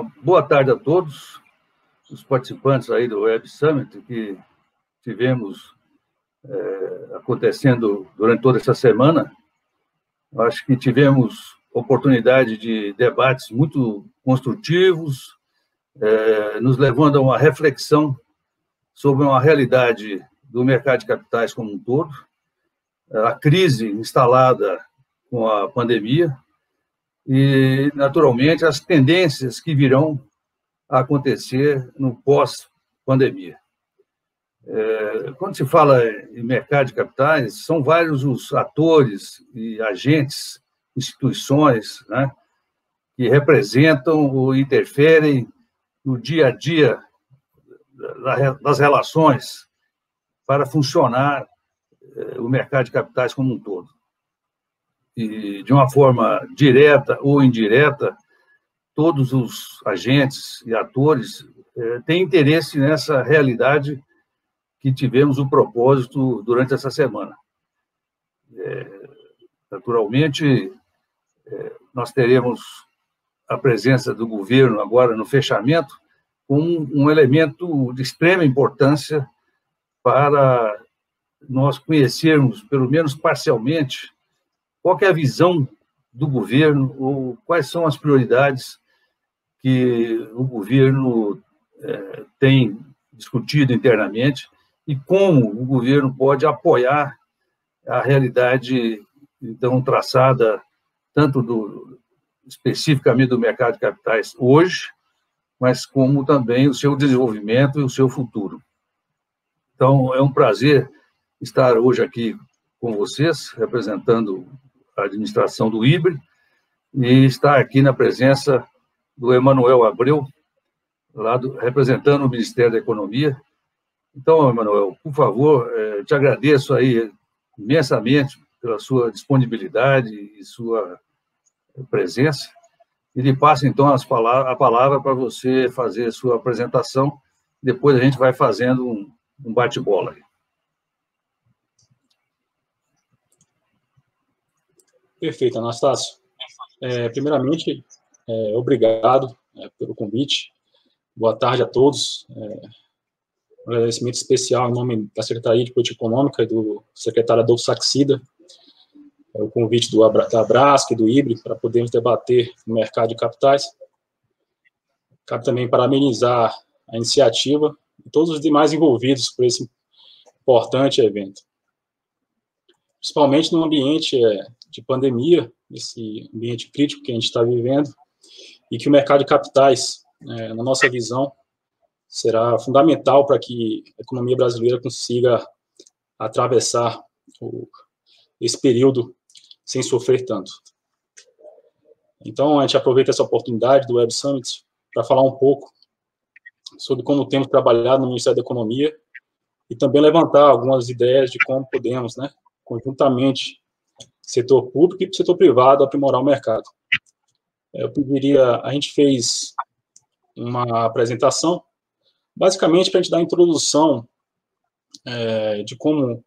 Uma boa tarde a todos os participantes aí do Web Summit que tivemos acontecendo durante toda essa semana. Acho que tivemos oportunidade de debates muito construtivos, nos levando a uma reflexão sobre uma realidade do mercado de capitais como um todo, a crise instalada com a pandemia e, naturalmente, as tendências que virão a acontecer no pós-pandemia. Quando se fala em mercado de capitais, são vários os atores e agentes, instituições, né, que representam ou interferem no dia a dia das relações para funcionar o mercado de capitais como um todo. E, de uma forma direta ou indireta, todos os agentes e atores têm interesse nessa realidade que tivemos o propósito durante essa semana. Naturalmente, nós teremos a presença do governo agora no fechamento como um elemento de extrema importância para nós conhecermos, pelo menos parcialmente, qual que é a visão do governo ou quais são as prioridades que o governo tem discutido internamente e como o governo pode apoiar a realidade, então, traçada tanto especificamente do mercado de capitais hoje, mas como também o seu desenvolvimento e o seu futuro. Então, é um prazer estar hoje aqui com vocês, representando a administração do IBRE, e estar aqui na presença do Emanuel Abreu, representando o Ministério da Economia. Então, Emanuel, por favor, te agradeço aí imensamente pela sua disponibilidade e sua presença, e lhe passo, então, a palavra para você fazer a sua apresentação, depois a gente vai fazendo um bate-bola. Perfeito, Anastácio. Primeiramente, obrigado pelo convite. Boa tarde a todos. Um agradecimento especial em nome da Secretaria de Política Econômica e do secretário Adolfo Saxida, o convite da Brasc e do IBRE para podermos debater o mercado de capitais. Cabe também parabenizar a iniciativa e todos os demais envolvidos por esse importante evento. Principalmente no ambiente de pandemia, esse ambiente crítico que a gente está vivendo, e que o mercado de capitais, na nossa visão, será fundamental para que a economia brasileira consiga atravessar esse período sem sofrer tanto. Então, a gente aproveita essa oportunidade do Web Summit para falar um pouco sobre como temos trabalhado no Ministério da Economia e também levantar algumas ideias de como podemos, conjuntamente, setor público e setor privado, aprimorar o mercado. Eu pediria, a gente fez uma apresentação, basicamente para a gente dar a introdução de como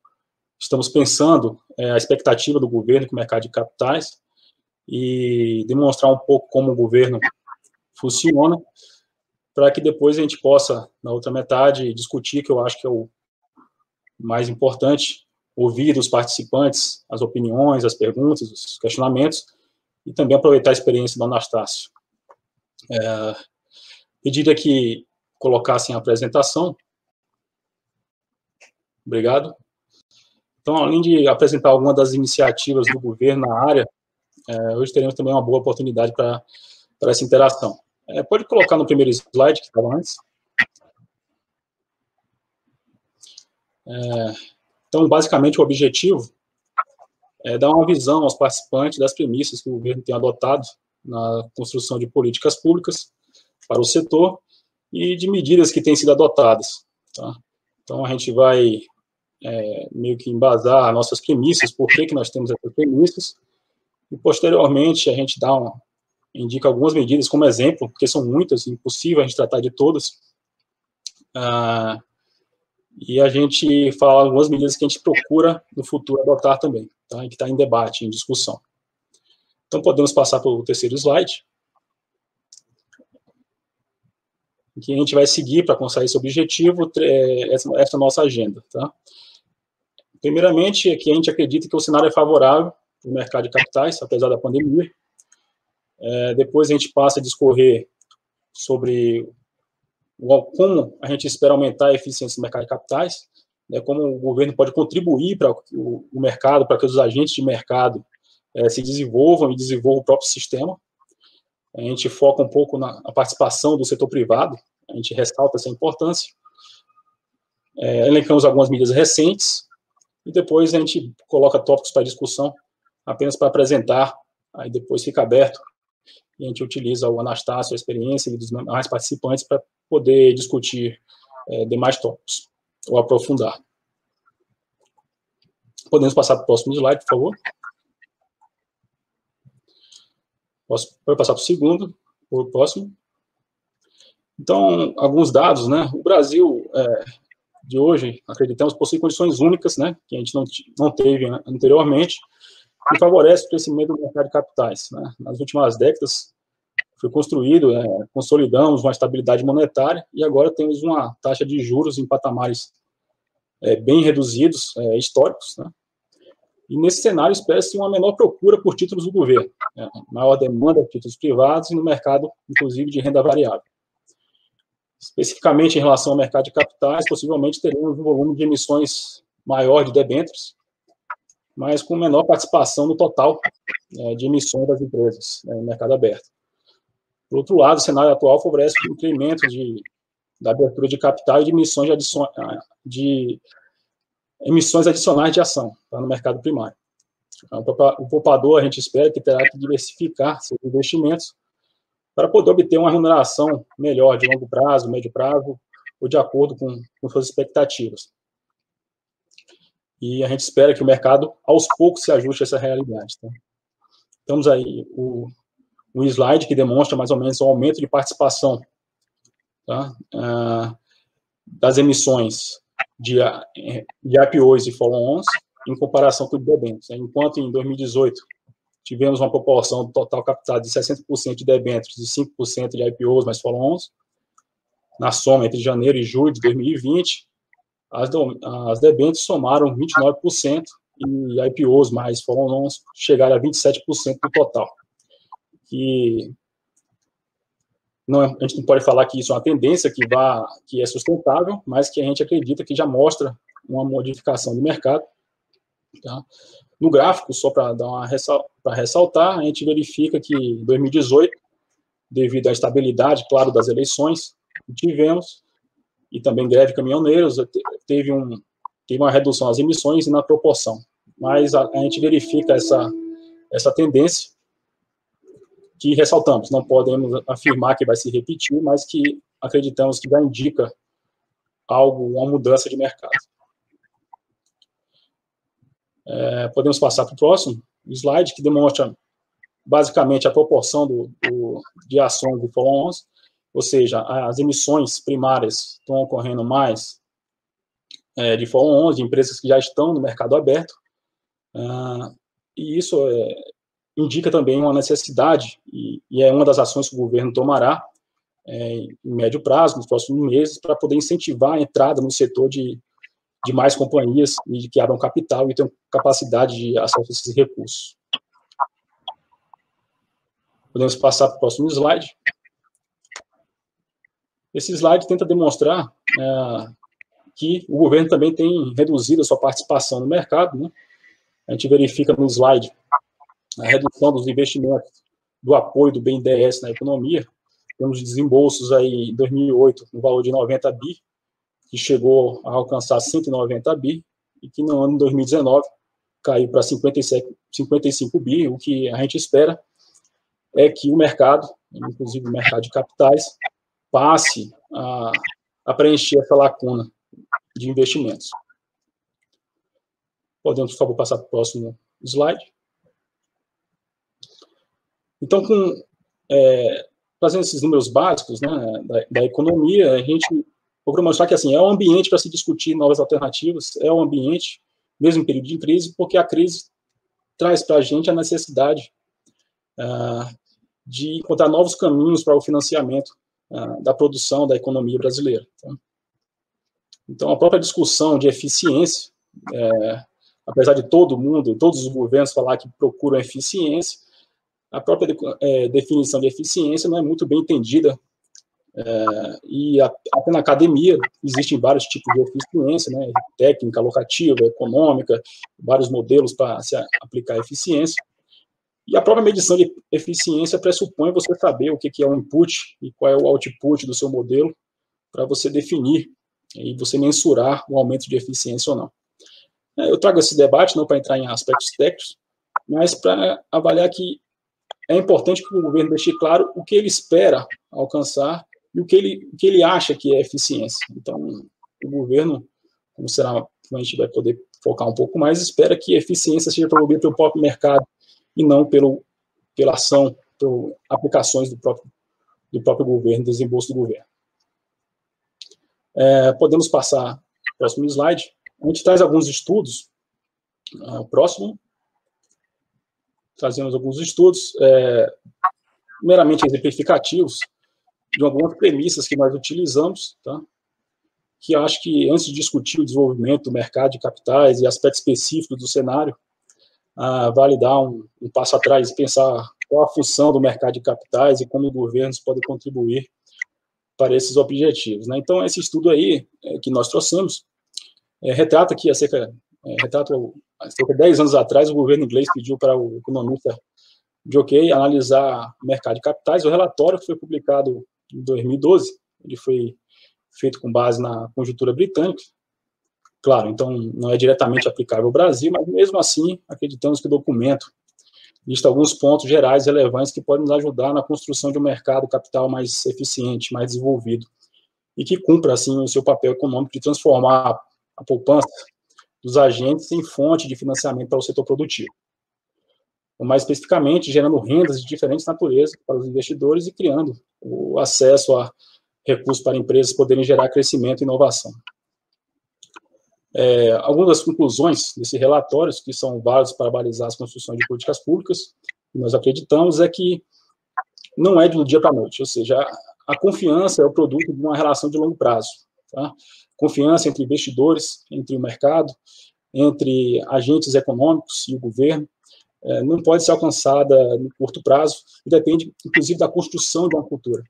estamos pensando a expectativa do governo com o mercado de capitais e demonstrar um pouco como o governo funciona, para que depois a gente possa, na outra metade, discutir, que eu acho que é o mais importante, ouvir dos participantes as opiniões, as perguntas, os questionamentos, e também aproveitar a experiência do Anastácio. Pediria que colocassem a apresentação. Obrigado. Então, além de apresentar algumas das iniciativas do governo na área, hoje teremos também uma boa oportunidade para essa interação. Pode colocar no primeiro slide, que estava antes. Então, basicamente, o objetivo é dar uma visão aos participantes das premissas que o governo tem adotado na construção de políticas públicas para o setor e de medidas que têm sido adotadas. Tá? Então, a gente vai meio que embasar nossas premissas, por que nós temos essas premissas, e, posteriormente, a gente indica algumas medidas como exemplo, porque são muitas, impossível a gente tratar de todas, e a gente fala algumas medidas que a gente procura no futuro adotar também, tá? E que está em debate, em discussão. Então, podemos passar para o terceiro slide. que a gente vai seguir para alcançar esse objetivo, essa nossa agenda, tá? Primeiramente, aqui a gente acredita que o cenário é favorável para o mercado de capitais, apesar da pandemia. Depois a gente passa a discorrer sobre como a gente espera aumentar a eficiência do mercado de capitais, né, como o governo pode contribuir para o mercado, para que os agentes de mercado se desenvolvam e desenvolvam o próprio sistema. A gente foca um pouco na participação do setor privado, a gente ressalta essa importância. Elencamos algumas medidas recentes, e depois a gente coloca tópicos para discussão, apenas para apresentar, aí depois fica aberto, e a gente utiliza o Anastácio, a experiência e dos demais participantes para poder discutir demais tópicos, ou aprofundar. Podemos passar para o próximo slide, por favor? Pode passar para o segundo, o próximo. Então, alguns dados, né? O Brasil, de hoje, acreditamos, possui condições únicas, né? Que a gente não teve anteriormente, que favorece o crescimento do mercado de capitais, né? Nas últimas décadas, foi construído, consolidamos uma estabilidade monetária e agora temos uma taxa de juros em patamares bem reduzidos, históricos, né? E nesse cenário espera-se uma menor procura por títulos do governo, né? Maior demanda de títulos privados e no mercado, inclusive, de renda variável. Especificamente em relação ao mercado de capitais, possivelmente teremos um volume de emissões maior de debêntures, mas com menor participação no total de emissões das empresas no mercado aberto. Por outro lado, o cenário atual favorece o incremento da abertura de capital e de emissões adicionais de ação, tá, no mercado primário. Então, o poupador, a gente espera que terá que diversificar seus investimentos para poder obter uma remuneração melhor de longo prazo, médio prazo, ou de acordo com suas expectativas. E a gente espera que o mercado, aos poucos, se ajuste a essa realidade. Tá? Temos aí um slide que demonstra mais ou menos o aumento de participação, tá? Das emissões de IPOs e follow-ons em comparação com os debêntures. Enquanto em 2018 tivemos uma proporção do total capital de 60% de debêntures e 5% de IPOs mais follow-ons, na soma entre janeiro e julho de 2020, as debêntures somaram 29% e IPOs mais follow-ons chegaram a 27% do total. Que a gente não pode falar que isso é uma tendência que é sustentável, mas que a gente acredita que já mostra uma modificação do mercado. Tá? No gráfico, só para ressaltar, a gente verifica que em 2018, devido à estabilidade, claro, das eleições que tivemos, e também greve de caminhoneiros, teve uma redução nas emissões e na proporção. Mas a gente verifica essa tendência, que ressaltamos, não podemos afirmar que vai se repetir, mas que acreditamos que já indica uma mudança de mercado. Podemos passar para o próximo slide, que demonstra basicamente a proporção de ações de follow-ons, ou seja, as emissões primárias estão ocorrendo mais de follow-ons, de empresas que já estão no mercado aberto, e isso indica também uma necessidade, e é uma das ações que o governo tomará em médio prazo, nos próximos meses, para poder incentivar a entrada no setor de mais companhias e que abram capital e tenham capacidade de acesso a esses recursos. Podemos passar para o próximo slide. Esse slide tenta demonstrar que o governo também tem reduzido a sua participação no mercado, né? A gente verifica no slide a redução dos investimentos do apoio do BNDES na economia. Temos desembolsos aí em 2008 no valor de 90 bi, que chegou a alcançar 190 bi, e que no ano de 2019 caiu para 55 bi, o que a gente espera é que o mercado, inclusive o mercado de capitais, passe a preencher essa lacuna de investimentos. Podemos, por favor, passar para o próximo slide. Então, fazendo esses números básicos, né, da economia, a gente procura mostrar que assim, é um ambiente para se discutir novas alternativas, é um ambiente, mesmo em período de crise, porque a crise traz para a gente a necessidade de encontrar novos caminhos para o financiamento da produção da economia brasileira. Tá? Então, a própria discussão de eficiência, apesar de todo mundo, todos os governos falar que procuram eficiência, a própria definição de eficiência não é muito bem entendida, e até na academia existem vários tipos de eficiência, né, técnica, locativa, econômica, vários modelos para se aplicar a eficiência. E a própria medição de eficiência pressupõe você saber o que é o input e qual é o output do seu modelo para você definir e você mensurar o aumento de eficiência ou não. Eu trago esse debate não para entrar em aspectos técnicos, mas para avaliar que é importante que o governo deixe claro o que ele espera alcançar e o que ele acha que é eficiência. Então, o governo, como a gente vai poder focar um pouco mais, espera que a eficiência seja promovida pelo próprio mercado e não pela ação, por aplicações do próprio governo, desembolso do governo. Podemos passar para o próximo slide. A gente traz alguns estudos. Próximo. Trazemos alguns estudos meramente exemplificativos de algumas premissas que nós utilizamos, tá? Que eu acho que, antes de discutir o desenvolvimento do mercado de capitais e aspectos específicos do cenário, vale dar um passo atrás e pensar qual a função do mercado de capitais e como os governos podem contribuir para esses objetivos, né? Então, esse estudo aí que nós trouxemos retrata que cerca de 10 anos atrás, o governo inglês pediu para o economista Jockey analisar o mercado de capitais. O relatório foi publicado em 2012, ele foi feito com base na conjuntura britânica. Claro, então não é diretamente aplicável ao Brasil, mas mesmo assim acreditamos que o documento lista alguns pontos gerais relevantes que podem nos ajudar na construção de um mercado capital mais eficiente, mais desenvolvido, e que cumpra, assim, o seu papel econômico de transformar a poupança dos agentes em fonte de financiamento para o setor produtivo. Ou mais especificamente, gerando rendas de diferentes naturezas para os investidores e criando o acesso a recursos para empresas poderem gerar crescimento e inovação. Algumas das conclusões desse relatório, que são válidas para balizar as construções de políticas públicas, que nós acreditamos, é que não é de um dia para a noite, ou seja, a confiança é o produto de uma relação de longo prazo. Tá? Confiança entre investidores, entre o mercado, entre agentes econômicos e o governo, não pode ser alcançada no curto prazo, e depende, inclusive, da construção de uma cultura.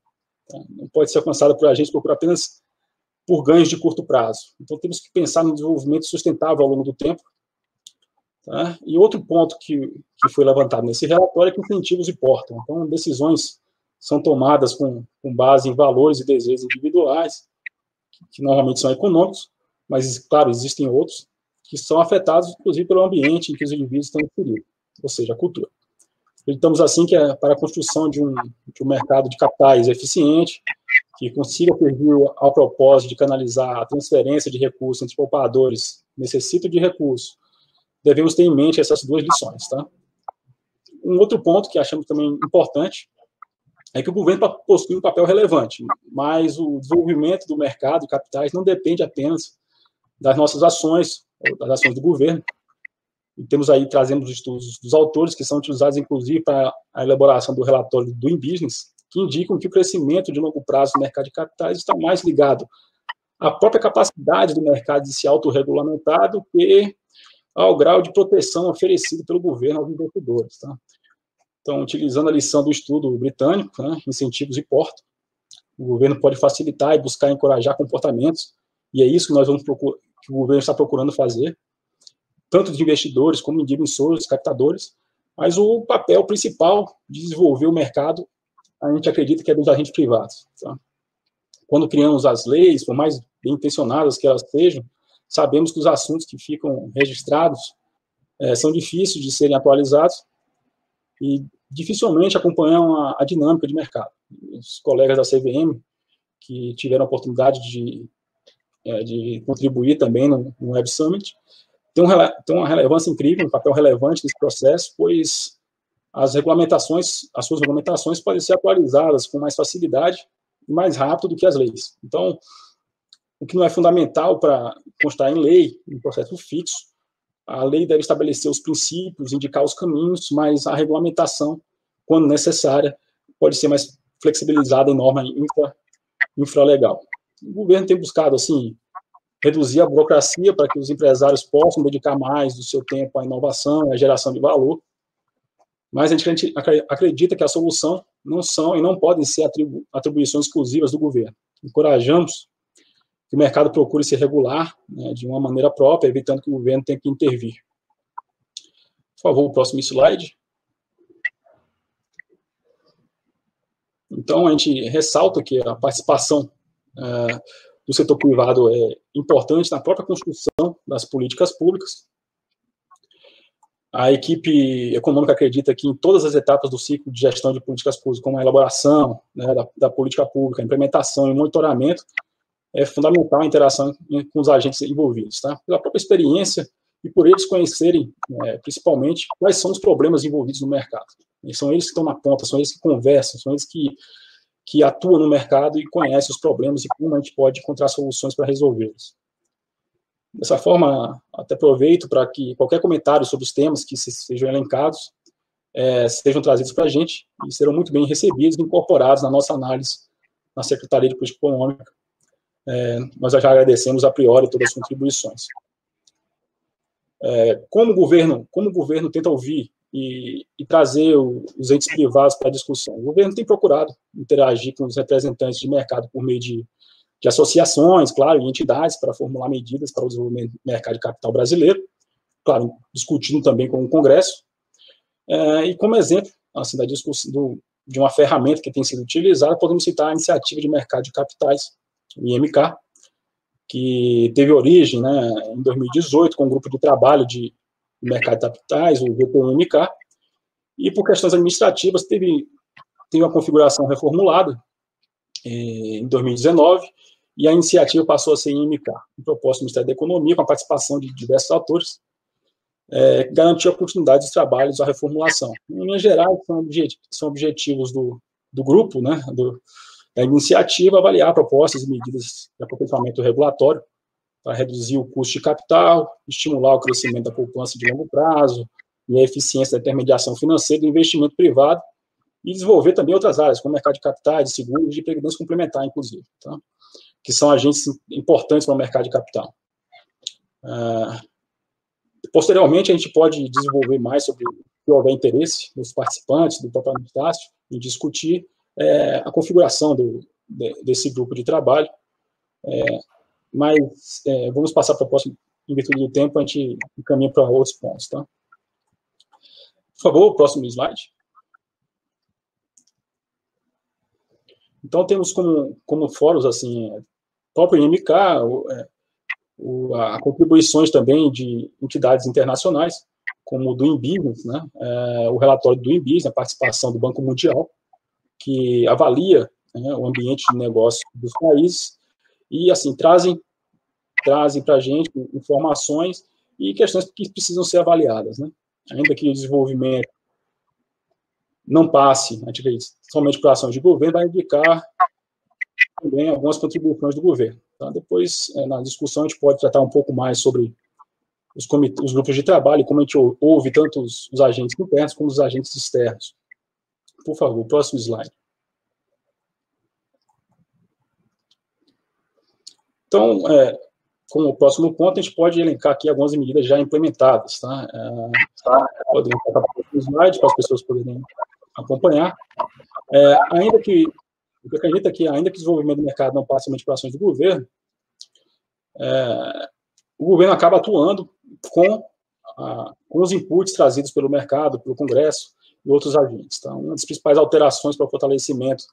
Tá? Não pode ser alcançada por agentes que procuram apenas por ganhos de curto prazo. Então, temos que pensar no desenvolvimento sustentável ao longo do tempo. Tá? E outro ponto que foi levantado nesse relatório é que incentivos importam. Então, decisões são tomadas com base em valores e desejos individuais, que normalmente são econômicos, mas, claro, existem outros que são afetados, inclusive, pelo ambiente em que os indivíduos estão inseridos, ou seja, a cultura. Acreditamos, assim, que para a construção de um mercado de capitais eficiente, que consiga servir ao propósito de canalizar a transferência de recursos entre poupadores necessita de recursos, devemos ter em mente essas duas lições. Tá? Um outro ponto que achamos também importante é que o governo possui um papel relevante, mas o desenvolvimento do mercado de capitais não depende apenas das nossas ações, ou das ações do governo. E trazemos os estudos dos autores, que são utilizados, inclusive, para a elaboração do relatório do Doing Business, que indicam que o crescimento de longo prazo do mercado de capitais está mais ligado à própria capacidade do mercado de se autorregulamentar do que ao grau de proteção oferecido pelo governo aos investidores. Tá? Então, utilizando a lição do estudo britânico, né, incentivos importam, o governo pode facilitar e buscar encorajar comportamentos, e é isso que nós que o governo está procurando fazer, tanto de investidores como de emissores, captadores, mas o papel principal de desenvolver o mercado, a gente acredita que é dos agentes privados. Tá? Quando criamos as leis, por mais bem intencionadas que elas sejam, sabemos que os assuntos que ficam registrados são difíceis de serem atualizados e dificilmente acompanham a dinâmica de mercado. Os colegas da CVM, que tiveram a oportunidade de contribuir também no Web Summit, tem uma relevância incrível, um papel relevante nesse processo, pois as suas regulamentações podem ser atualizadas com mais facilidade e mais rápido do que as leis. Então, o que não é fundamental para constar em lei, em processo fixo, a lei deve estabelecer os princípios, indicar os caminhos, mas a regulamentação, quando necessária, pode ser mais flexibilizada em norma infralegal. O governo tem buscado, assim, reduzir a burocracia para que os empresários possam dedicar mais do seu tempo à inovação e à geração de valor, mas a gente acredita que a solução não são e não podem ser atribuições exclusivas do governo. Encorajamos que o mercado procure se regular, né, de uma maneira própria, evitando que o governo tenha que intervir. Por favor, o próximo slide. Então, a gente ressalta que a participação do setor privado é importante na própria construção das políticas públicas. A equipe econômica acredita que em todas as etapas do ciclo de gestão de políticas públicas, como a elaboração, né, da política pública, a implementação e monitoramento, é fundamental a interação com os agentes envolvidos, tá? Pela própria experiência e por eles conhecerem, principalmente, quais são os problemas envolvidos no mercado. E são eles que estão na ponta, são eles que conversam, são eles que atuam no mercado e conhecem os problemas e como a gente pode encontrar soluções para resolvê-los. Dessa forma, até aproveito para que qualquer comentário sobre os temas que sejam elencados sejam trazidos para a gente e serão muito bem recebidos e incorporados na nossa análise na Secretaria de Política Econômica. Nós já agradecemos a priori todas as contribuições. Como o governo tenta ouvir e trazer os entes privados para a discussão? O governo tem procurado interagir com os representantes de mercado por meio de associações, claro, e entidades para formular medidas para o desenvolvimento do mercado de capital brasileiro, claro, discutindo também com o Congresso, e como exemplo, assim, da discussão de uma ferramenta que tem sido utilizada, podemos citar a Iniciativa de Mercado de Capitais, o IMK, que teve origem, né, em 2018, com um grupo de trabalho de mercado de capitais, o GPMK, e por questões administrativas teve uma configuração reformulada em 2019, e a iniciativa passou a ser IMK, um propósito do Ministério da Economia, com a participação de diversos atores, que garantiu a continuidade dos trabalhos da reformulação. Em linhas gerais, são objetivos do grupo, né, da iniciativa, avaliar propostas e medidas de aperfeiçoamento regulatório para reduzir o custo de capital, estimular o crescimento da poupança de longo prazo e a eficiência da intermediação financeira do investimento privado e desenvolver também outras áreas, como mercado de capitais, de seguros e de previdência complementar, inclusive, tá? Que são agentes importantes para o mercado de capital. Posteriormente, a gente pode desenvolver mais sobre o que houver interesse dos participantes, do próprio Anastácio, em discutir a configuração desse grupo de trabalho, mas vamos passar para o próximo, em virtude do tempo, a gente encaminha para outros pontos, tá? Por favor, o próximo slide. Então, temos como fóruns, assim, próprio IMK, contribuições também de entidades internacionais, como o Doing Business, né, o relatório do Doing Business, a participação do Banco Mundial, que avalia, né, o ambiente de negócio dos países e, assim, trazem para a gente informações e questões que precisam ser avaliadas, né? Ainda que o desenvolvimento não passe, somente para ações de governo, vai indicar também algumas contribuições do governo. Tá? Depois, na discussão, a gente pode tratar um pouco mais sobre os grupos de trabalho, como a gente ouve tanto os agentes internos como os agentes externos. Por favor, próximo slide. Então, como o próximo ponto, a gente pode elencar aqui algumas medidas já implementadas. Tá? Podemos passar para o próximo slide, para as pessoas poderem acompanhar. Ainda que o desenvolvimento do mercado não passe somente por ações do governo, o governo acaba atuando com os inputs trazidos pelo mercado, pelo Congresso e outros agentes. Tá? Uma das principais alterações para o fortalecimento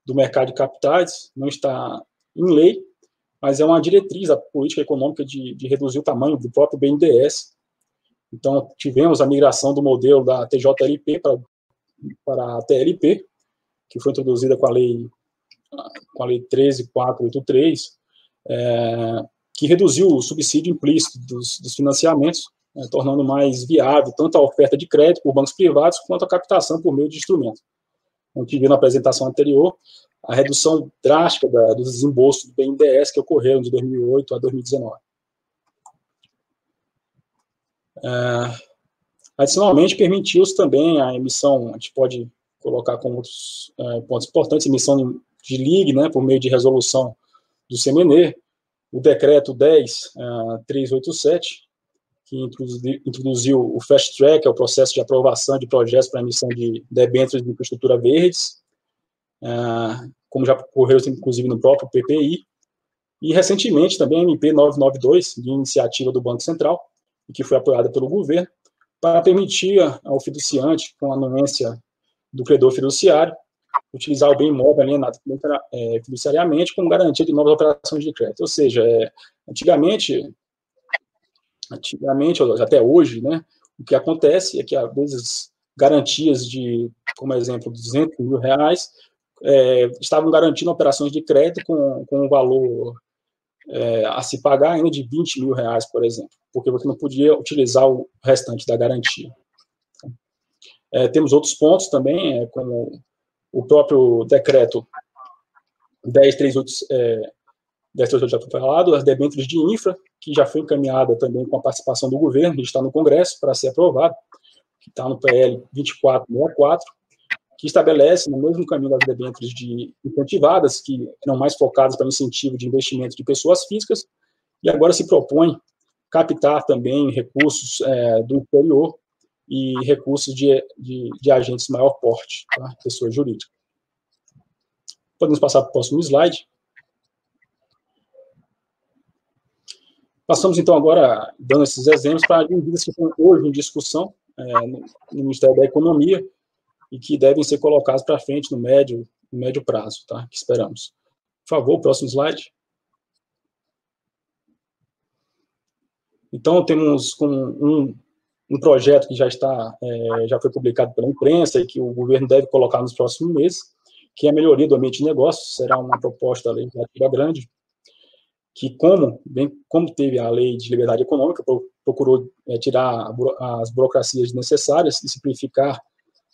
do mercado de capitais não está em lei, mas é uma diretriz da política econômica de reduzir o tamanho do próprio BNDES. Então, tivemos a migração do modelo da TJLP para a TLP, que foi introduzida com a lei 13.483, que reduziu o subsídio implícito dos financiamentos, tornando mais viável tanto a oferta de crédito por bancos privados quanto a captação por meio de instrumentos. Como tive na apresentação anterior, a redução drástica dos desembolsos do BNDES que ocorreram de 2008 a 2019. Adicionalmente, permitiu-se também a emissão, a gente pode colocar como outros pontos importantes, emissão de ligue, né, por meio de resolução do CMNE, o decreto 10.387, que introduziu o Fast Track, que é o processo de aprovação de projetos para emissão de debêntures de infraestrutura verdes, como já ocorreu, inclusive, no próprio PPI, e, recentemente, também a MP 992, de iniciativa do Banco Central, que foi apoiada pelo governo, para permitir ao fiduciante, com a anuência do credor fiduciário, utilizar o bem imóvel alienado fiduciariamente com garantia de novas operações de crédito. Ou seja, antigamente, até hoje, né, o que acontece é que, às vezes, garantias de, como exemplo, R$200 mil, estavam garantindo operações de crédito com um valor a se pagar ainda de R$20 mil, por exemplo, porque você não podia utilizar o restante da garantia. Temos outros pontos também, como o próprio decreto 10.387, já foi falado, as debêntures de infra, que já foi encaminhada também com a participação do governo, está no Congresso para ser aprovado, que está no PL 2464, que estabelece, no mesmo caminho das debêntures incentivadas, que eram mais focadas para incentivo de investimento de pessoas físicas, e agora se propõe captar também recursos do exterior e recursos de agentes de maior porte, tá? Pessoa jurídica. Podemos passar para o próximo slide. Passamos, então, agora, dando esses exemplos para medidas que estão hoje em discussão no Ministério da Economia e que devem ser colocadas para frente no médio prazo, tá? Que esperamos. Por favor, próximo slide. Então, temos um projeto que já foi publicado pela imprensa e que o governo deve colocar nos próximos meses, que é a melhoria do ambiente de negócios. Será uma proposta legislativa grande, que, como teve a lei de liberdade econômica, procurou tirar as burocracias necessárias e simplificar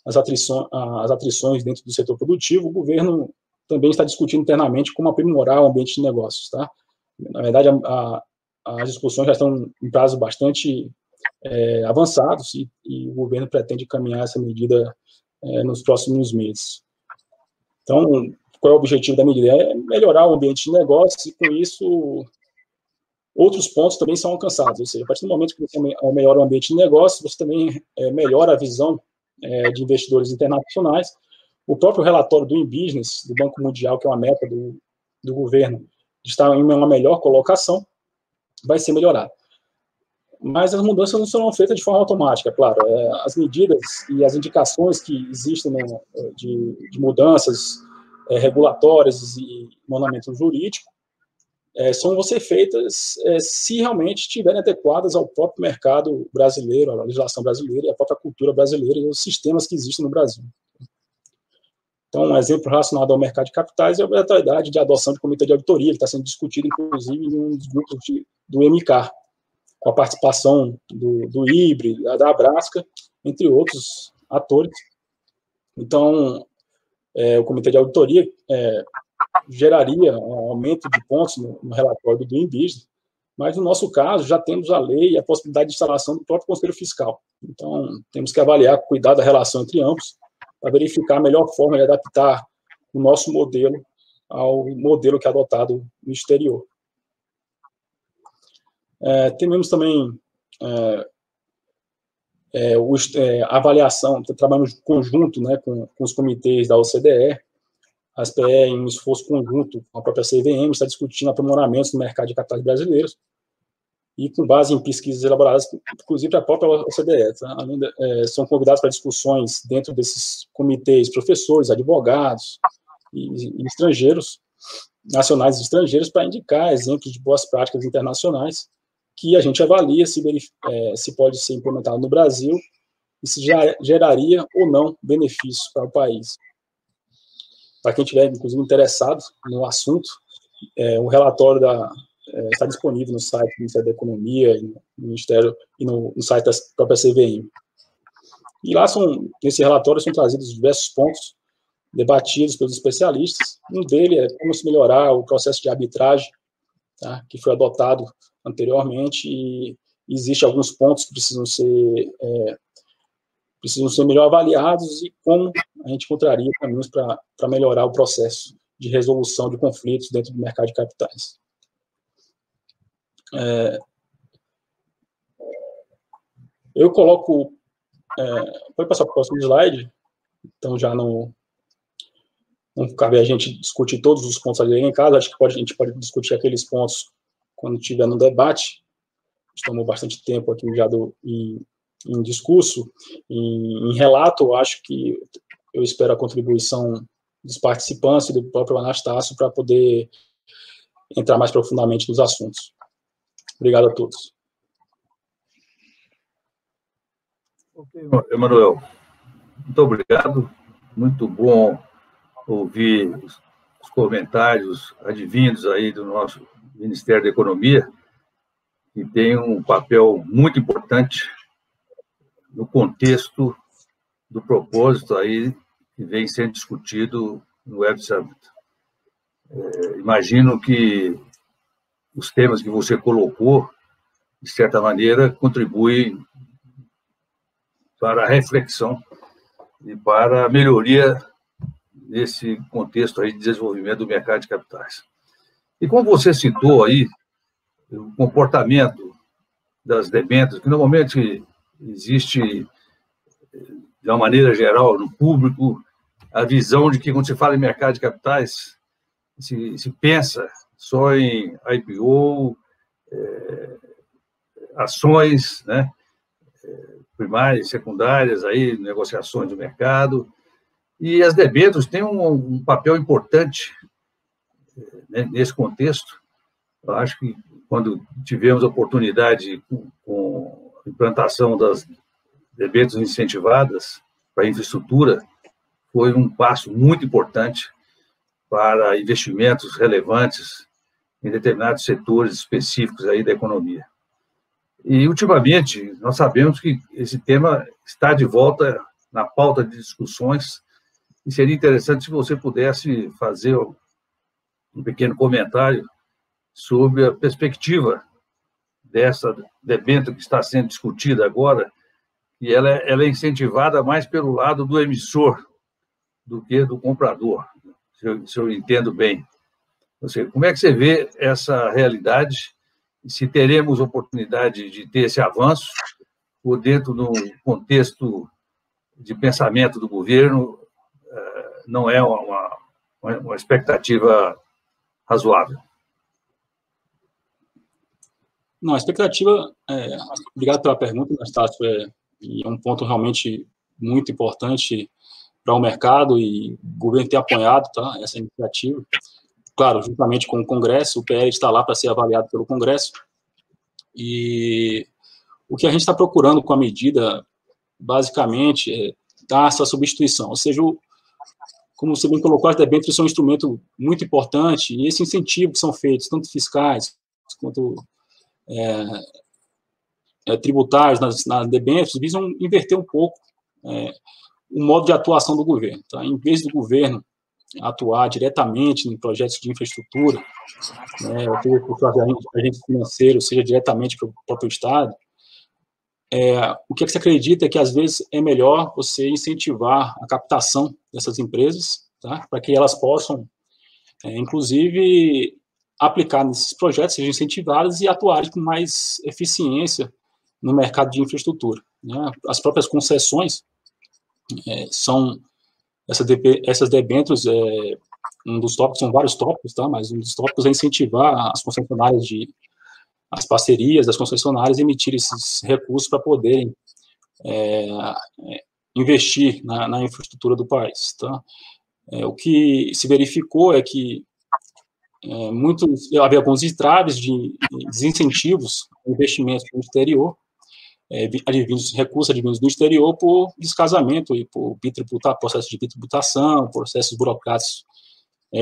as atrições dentro do setor produtivo. O governo também está discutindo internamente como aprimorar o ambiente de negócios, tá? Na verdade, as discussões já estão em prazos bastante avançados e o governo pretende caminhar essa medida nos próximos meses. Então, qual é o objetivo da medida? É melhorar o ambiente de negócio e, com isso, outros pontos também são alcançados. Ou seja, a partir do momento que você melhora o ambiente de negócio, você também melhora a visão de investidores internacionais. O próprio relatório do InBusiness, do Banco Mundial, que é uma meta do governo, de estar em uma melhor colocação, vai ser melhorado. Mas as mudanças não serão feitas de forma automática, é claro. As medidas e as indicações que existem de mudanças regulatórias e no ordenamento jurídico vão ser feitas se realmente estiverem adequadas ao próprio mercado brasileiro, à legislação brasileira e à própria cultura brasileira e aos sistemas que existem no Brasil. Então, um exemplo relacionado ao mercado de capitais é a obrigatoriedade de adoção de comitê de auditoria, que está sendo discutido, inclusive, em um dos grupos do MK, com a participação do IBRE, da Abrasca, entre outros atores. Então, o comitê de auditoria geraria um aumento de pontos no relatório do InBusiness, mas, no nosso caso, já temos a lei e a possibilidade de instalação do próprio Conselho Fiscal. Então, temos que avaliar, cuidar da relação entre ambos, para verificar a melhor forma de adaptar o nosso modelo ao modelo que é adotado no exterior. Temos também a avaliação, trabalhamos em conjunto, né, com os comitês da OCDE, a SPE, em um esforço conjunto com a própria CVM, está discutindo aprimoramentos no mercado de capitais brasileiros, e com base em pesquisas elaboradas, inclusive, pela própria OCDE. Tá? São convidados para discussões dentro desses comitês professores, advogados e estrangeiros, nacionais e estrangeiros, para indicar exemplos de boas práticas internacionais que a gente avalia se pode ser implementado no Brasil e se já geraria ou não benefícios para o país. Para quem estiver, inclusive, interessado no assunto, o relatório está disponível no site do Ministério da Economia, no Ministério e no site da própria CVM. E lá, nesse relatório, são trazidos diversos pontos debatidos pelos especialistas. Um deles é como se melhorar o processo de arbitragem, tá, que foi adotado anteriormente, e existem alguns pontos que precisam ser melhor avaliados e como a gente encontraria caminhos para melhorar o processo de resolução de conflitos dentro do mercado de capitais. Eu coloco... pode passar para o próximo slide. Então, já não cabe a gente discutir todos os pontos ali em casa. Acho que a gente pode discutir aqueles pontos quando estiver no debate. A gente tomou bastante tempo aqui já em discurso. Em relato, acho que eu espero a contribuição dos participantes e do próprio Anastácio para poder entrar mais profundamente nos assuntos. Obrigado a todos. Ok, Emanuel. Muito obrigado. Muito bom ouvir os comentários advindos aí do nosso Ministério da Economia, que tem um papel muito importante no contexto do propósito aí que vem sendo discutido no Web Summit. Imagino que os temas que você colocou, de certa maneira, contribuem para a reflexão e para a melhoria nesse contexto aí de desenvolvimento do mercado de capitais. E como você citou aí, o comportamento das debêntures, que normalmente existe, de uma maneira geral, no público, a visão de que, quando se fala em mercado de capitais, se pensa só em IPO, ações, né, primárias, secundárias, aí, negociações de mercado, e as debêntures têm um papel importante, né, nesse contexto. Eu acho que, quando tivemos a oportunidade com a implantação das debêntures incentivadas para a infraestrutura, foi um passo muito importante para investimentos relevantes em determinados setores específicos aí da economia. E, ultimamente, nós sabemos que esse tema está de volta na pauta de discussões, e seria interessante se você pudesse fazer um pequeno comentário sobre a perspectiva dessa debênture que está sendo discutida agora, e ela é incentivada mais pelo lado do emissor do que do comprador, se eu entendo bem. Como é que você vê essa realidade, e se teremos oportunidade de ter esse avanço, ou dentro do contexto de pensamento do governo, não é uma expectativa razoável? Não, a expectativa... obrigado pela pergunta, Anastácio, é um ponto realmente muito importante para o mercado, e o governo tem apoiado, tá, essa iniciativa. Claro, juntamente com o Congresso, o PL está lá para ser avaliado pelo Congresso, e o que a gente está procurando com a medida, basicamente, é dar essa substituição, ou seja, como você bem colocou, as debêntures são um instrumento muito importante, e esse incentivo que são feitos, tanto fiscais quanto tributários nas debêntures, visam inverter um pouco o modo de atuação do governo. Tá? Em vez do governo atuar diretamente em projetos de infraestrutura, né, seja por agentes financeiros, seja diretamente para o próprio Estado, o que você acredita é que, às vezes, é melhor você incentivar a captação dessas empresas, tá? Para que elas possam, inclusive, aplicar nesses projetos, sejam incentivadas e atuarem com mais eficiência no mercado de infraestrutura, né? As próprias concessões são essas debêntures, um dos tópicos, são vários tópicos, tá? Mas um dos tópicos é incentivar as concessionárias as parcerias das concessionárias a emitir esses recursos para poderem investir na infraestrutura do país, tá? O que se verificou é que havia alguns entraves de desincentivos a investimentos no exterior, recursos advindos do exterior por descasamento e por processo de bitributação, processos burocráticos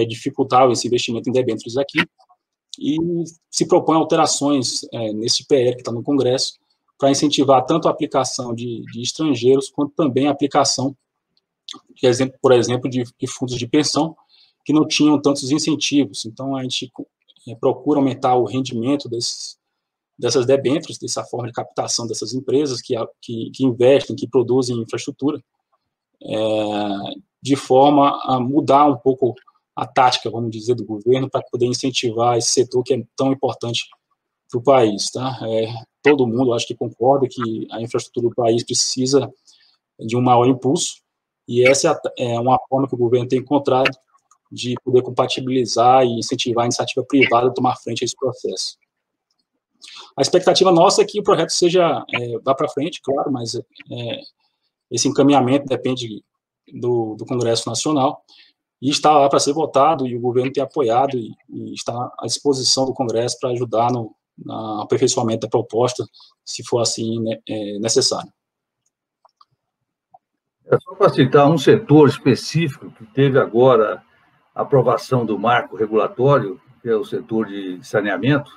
dificultavam esse investimento em debêntures aqui, e se propõe alterações nesse PL que está no Congresso para incentivar tanto a aplicação de estrangeiros quanto também a aplicação, por exemplo, de fundos de pensão que não tinham tantos incentivos. Então, a gente procura aumentar o rendimento dessas debêntures, dessa forma de captação dessas empresas que investem, que produzem infraestrutura, de forma a mudar um pouco a tática, vamos dizer, do governo para poder incentivar esse setor que é tão importante para o país, tá? Todo mundo, acho que concorda que a infraestrutura do país precisa de um maior impulso, e essa é uma forma que o governo tem encontrado de poder compatibilizar e incentivar a iniciativa privada a tomar frente a esse processo. A expectativa nossa é que o projeto vá para frente, claro, mas esse encaminhamento depende do Congresso Nacional, e está lá para ser votado, e o governo tem apoiado e está à disposição do Congresso para ajudar no aperfeiçoamento da proposta, se for assim necessário. Só para citar um setor específico que teve agora a aprovação do marco regulatório, que é o setor de saneamento,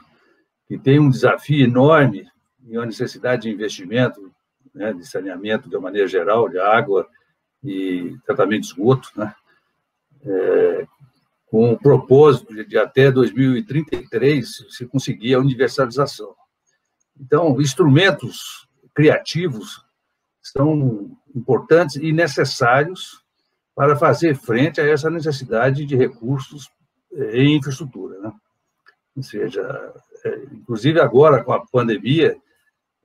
que tem um desafio enorme e uma necessidade de investimento, né, de saneamento de uma maneira geral, de água e tratamento de esgoto, né, com o propósito de até 2033 se conseguir a universalização. Então, instrumentos criativos são importantes e necessários para fazer frente a essa necessidade de recursos em infraestrutura, né? Ou seja, inclusive agora com a pandemia,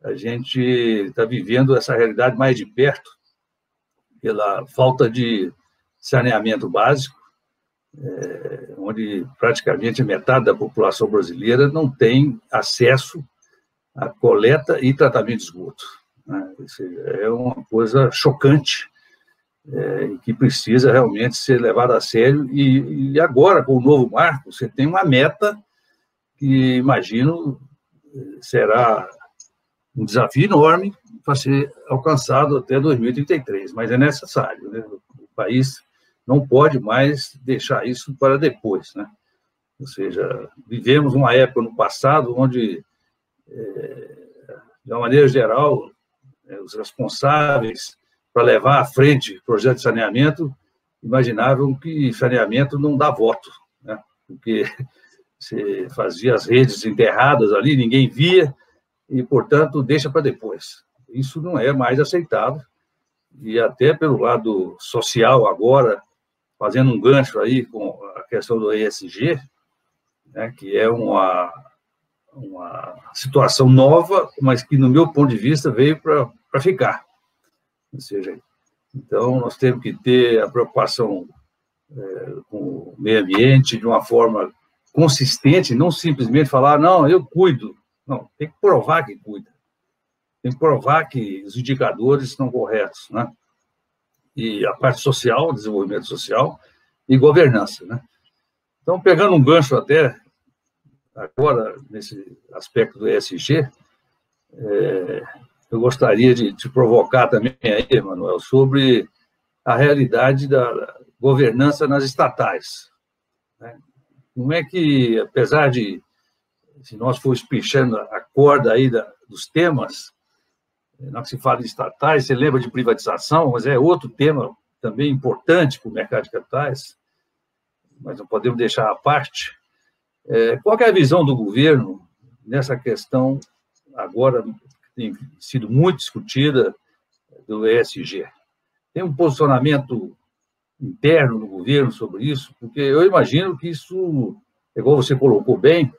a gente está vivendo essa realidade mais de perto, pela falta de saneamento básico, onde praticamente metade da população brasileira não tem acesso à coleta e tratamento de esgoto, né? Ou seja, é uma coisa chocante, que precisa realmente ser levada a sério, e agora, com o novo marco, você tem uma meta que, imagino, será um desafio enorme para ser alcançado até 2033, mas é necessário, né? O país não pode mais deixar isso para depois, né? Ou seja, vivemos uma época no passado onde, de uma maneira geral, os responsáveis para levar à frente o projeto de saneamento imaginavam que saneamento não dá voto, né? Porque você fazia as redes enterradas ali, ninguém via, e, portanto, deixa para depois. Isso não é mais aceitável, e até pelo lado social agora, fazendo um gancho aí com a questão do ESG, né, que é uma situação nova, mas que, no meu ponto de vista, veio para ficar. Ou seja, então, nós temos que ter a preocupação com o meio ambiente de uma forma consistente, não simplesmente falar, não, eu cuido. Não, tem que provar que cuida. Tem que provar que os indicadores estão corretos, né? E a parte social, desenvolvimento social e governança, né? Então, pegando um gancho até agora, nesse aspecto do ESG, eu gostaria de te provocar também aí, Manuel, sobre a realidade da governança nas estatais, né? Como é que, apesar de, se nós formos pichando a corda aí dos temas, na que se fala de estatais, você lembra de privatização, mas é outro tema também importante para o mercado de capitais, mas não podemos deixar à parte. Qual é a visão do governo nessa questão, agora, que tem sido muito discutida, do ESG? Tem um posicionamento interno do governo sobre isso? Porque eu imagino que isso, igual você colocou bem,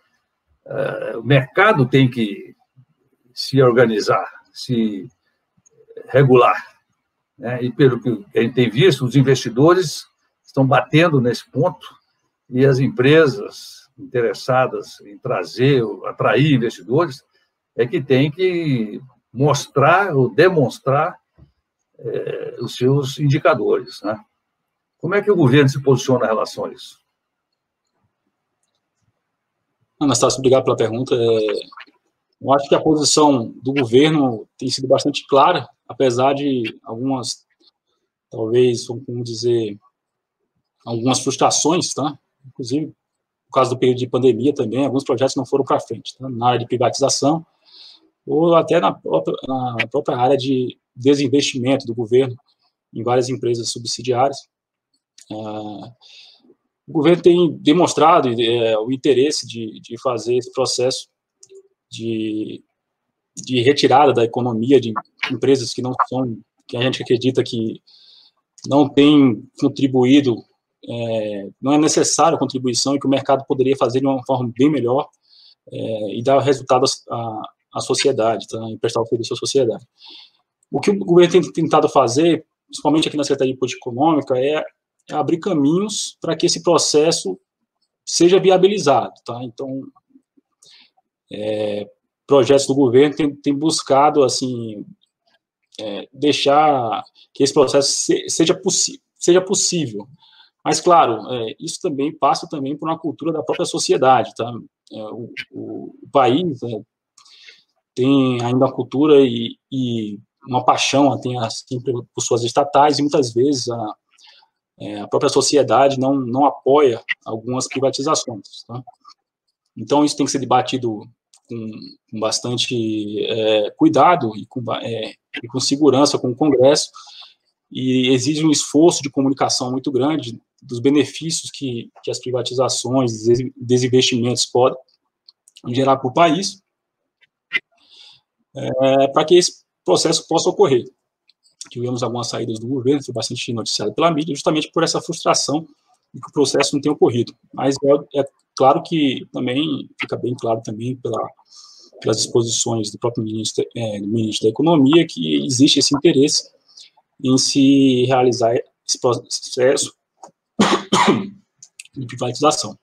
o mercado tem que se organizar, se regular, né? E pelo que a gente tem visto, os investidores estão batendo nesse ponto, e as empresas interessadas em atrair investidores, que têm que mostrar ou demonstrar os seus indicadores, né? Como é que o governo se posiciona em relação a isso? Anastácio, obrigado pela pergunta. Eu acho que a posição do governo tem sido bastante clara, apesar de algumas, talvez, vamos dizer, algumas frustrações, tá? Inclusive, por causa do período de pandemia também, alguns projetos não foram para frente, tá? Na área de privatização, ou até na própria área de desinvestimento do governo em várias empresas subsidiárias. O governo tem demonstrado o interesse de fazer esse processo de retirada da economia de empresas que não são, que a gente acredita que não têm contribuído não é necessária a contribuição e que o mercado poderia fazer de uma forma bem melhor e dar resultado à sociedade, tá? E prestar o serviço à sociedade. O que o governo tem tentado fazer, principalmente aqui na Secretaria de Política Econômica, é abrir caminhos para que esse processo seja viabilizado, tá? Então, projetos do governo têm buscado, assim, deixar que esse processo seja possível. Mas, claro, isso também passa também por uma cultura da própria sociedade, tá? O país tem ainda uma cultura e uma paixão, assim, por suas estatais, e muitas vezes a própria sociedade não apoia algumas privatizações, tá? Então, isso tem que ser debatido com bastante cuidado e com segurança com o Congresso, e exige um esforço de comunicação muito grande dos benefícios que as privatizações, desinvestimentos podem gerar para o país, para que esse processo possa ocorrer. Tivemos algumas saídas do governo, foi bastante noticiado pela mídia, justamente por essa frustração de que o processo não tenha ocorrido. Mas é claro que também, fica bem claro também pelas disposições do próprio ministro da Economia, que existe esse interesse em se realizar esse processo de privatização.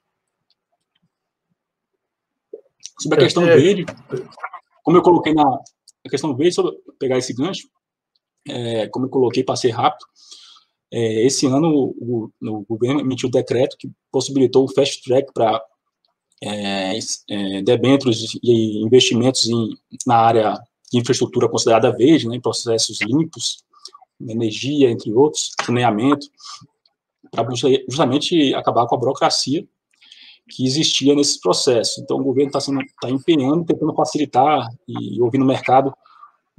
Sobre a questão verde, como eu coloquei a questão verde, sobre pegar esse gancho, como eu coloquei, passei rápido, esse ano o governo emitiu um decreto que possibilitou o fast track para debêntures e investimentos na área de infraestrutura considerada verde, né, em processos limpos, energia, entre outros, saneamento, para justamente acabar com a burocracia que existia nesses processos. Então, o governo está empenhando, tentando facilitar e ouvindo o mercado,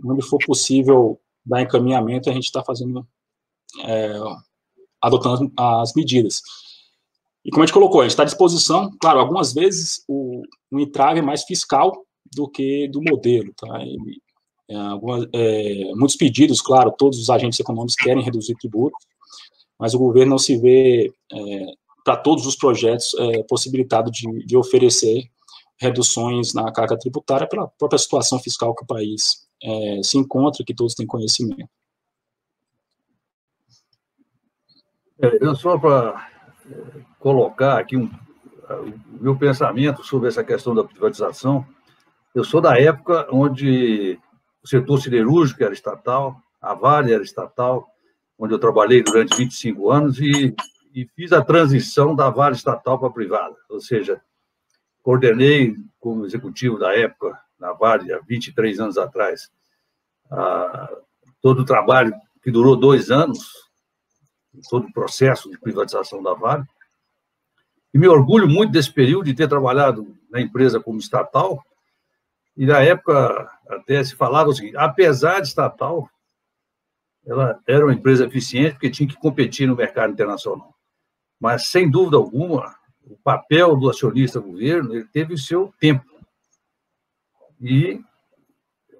onde for possível dar encaminhamento, a gente está adotando as medidas. E como a gente colocou, a gente está à disposição, claro, algumas vezes o entrave é mais fiscal do que do modelo, tá? Muitos pedidos, claro, todos os agentes econômicos querem reduzir tributos, mas o governo não se vê, para todos os projetos, possibilitado de oferecer reduções na carga tributária pela própria situação fiscal que o país se encontra, que todos têm conhecimento. Eu só para colocar aqui o meu pensamento sobre essa questão da privatização, eu sou da época onde o setor siderúrgico era estatal, a Vale era estatal, onde eu trabalhei durante 25 anos e fiz a transição da Vale estatal para a privada, ou seja, coordenei como executivo da época, na Vale, há 23 anos atrás, todo o trabalho que durou 2 anos, todo o processo de privatização da Vale, e me orgulho muito desse período de ter trabalhado na empresa como estatal, e na época até se falava o seguinte, apesar de estatal, ela era uma empresa eficiente porque tinha que competir no mercado internacional. Mas, sem dúvida alguma, o papel do acionista governo ele teve o seu tempo. E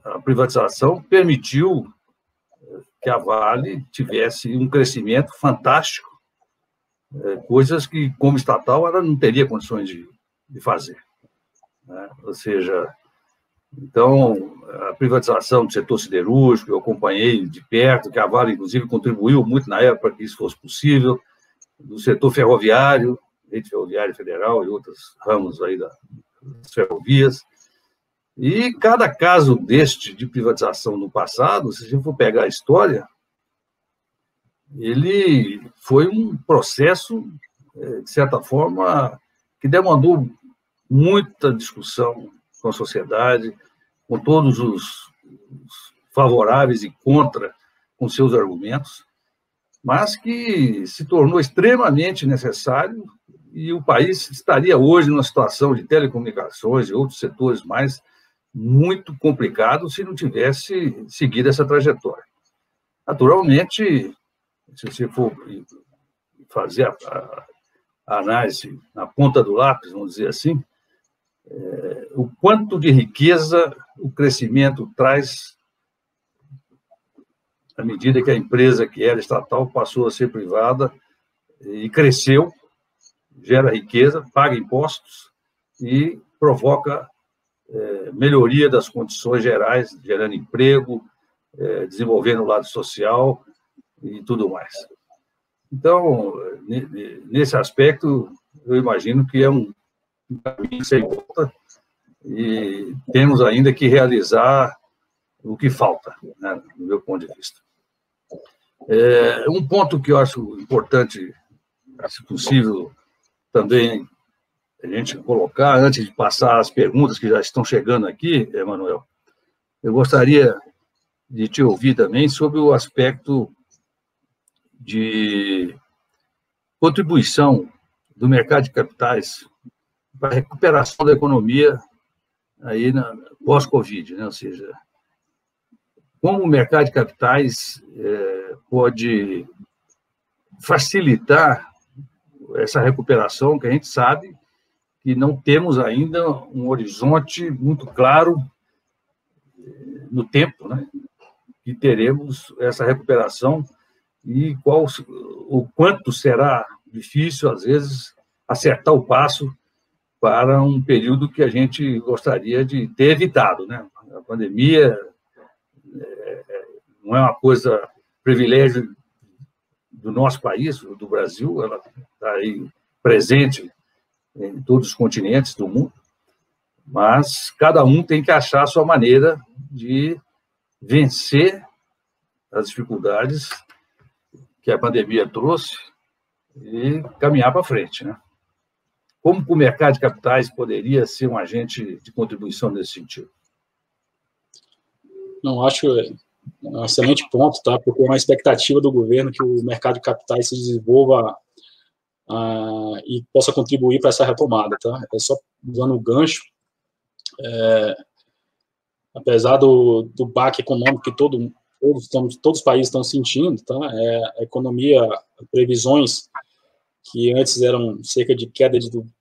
a privatização permitiu que a Vale tivesse um crescimento fantástico, coisas que, como estatal, ela não teria condições de fazer, né? Ou seja, então, a privatização do setor siderúrgico, eu acompanhei de perto, que a Vale, inclusive, contribuiu muito na época para que isso fosse possível, do setor ferroviário, Rede Ferroviária Federal e outros ramos aí das ferrovias. E cada caso deste de privatização no passado, se a gente for pegar a história, ele foi um processo, de certa forma, que demandou muita discussão com a sociedade, com todos os favoráveis e contra, com seus argumentos, mas que se tornou extremamente necessário e o país estaria hoje numa situação de telecomunicações e outros setores mais muito complicado se não tivesse seguido essa trajetória. Naturalmente, se você for fazer a análise na ponta do lápis, vamos dizer assim, o quanto de riqueza o crescimento traz à medida que a empresa que era estatal passou a ser privada, e cresceu, gera riqueza, paga impostos e provoca melhoria das condições gerais, gerando emprego, desenvolvendo o lado social e tudo mais. Então, nesse aspecto, eu imagino que é um caminho sem volta e temos ainda que realizar o que falta, né, do meu ponto de vista. Um ponto que eu acho importante, se possível, também a gente colocar, antes de passar as perguntas que já estão chegando aqui, Emanuel, eu gostaria de te ouvir também sobre o aspecto de contribuição do mercado de capitais para a recuperação da economia aí pós-Covid, né? Ou seja, como o mercado de capitais pode facilitar essa recuperação, que a gente sabe que não temos ainda um horizonte muito claro no tempo, né? Que teremos essa recuperação e o quanto será difícil, às vezes, acertar o passo para um período que a gente gostaria de ter evitado, né? A pandemia não é uma coisa, privilégio do nosso país, do Brasil, ela está aí presente em todos os continentes do mundo, mas cada um tem que achar a sua maneira de vencer as dificuldades que a pandemia trouxe e caminhar para frente, né? Como que o mercado de capitais poderia ser um agente de contribuição nesse sentido? Não, acho um excelente ponto, tá? Porque é uma expectativa do governo que o mercado de capitais se desenvolva e possa contribuir para essa retomada, tá? É só usando o gancho, apesar do baque econômico que todos os países estão sentindo, tá? A economia, previsões que antes eram cerca de queda